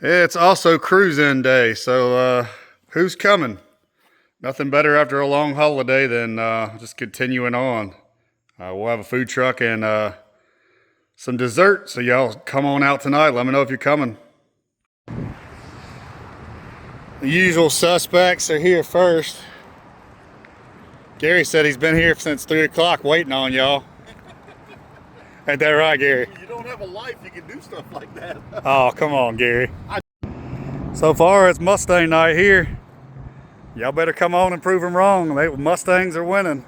It's also cruise-in day, so who's coming? Nothing better after a long holiday than just continuing on. We'll have a food truck and some dessert, so y'all come on out tonight. Let me know if you're coming. The usual suspects are here first. Gary said he's been here since 3 o'clock waiting on y'all. Ain't that right, Gary? You don't have a life, you can do stuff like that. Oh, come on, Gary. So far, it's Mustang night here. Y'all better come on and prove them wrong. Mustangs are winning.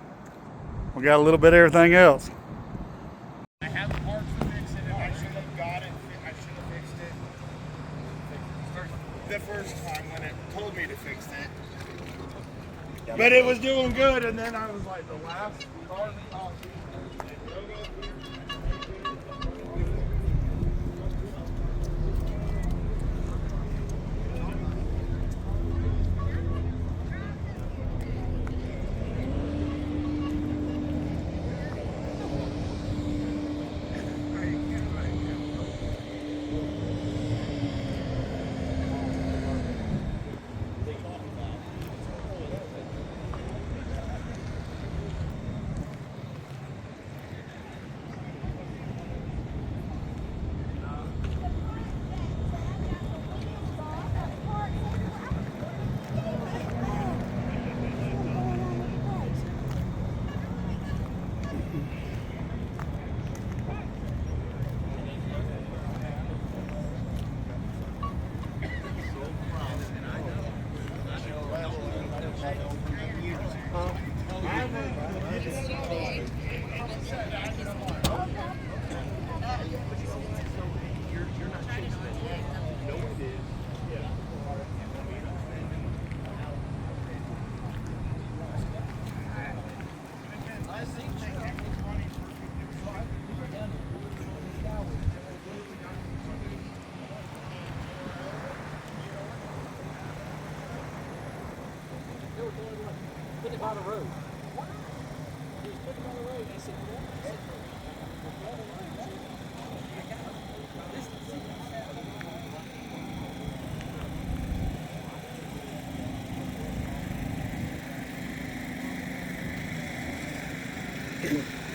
We got a little bit of everything else. I have the parts to fix it, and I should have got it. I should have fixed it the first time when it told me to fix it. But it was doing good, and then I was like, the last car Put it by the road. He was putting it on the road. I said, Yeah.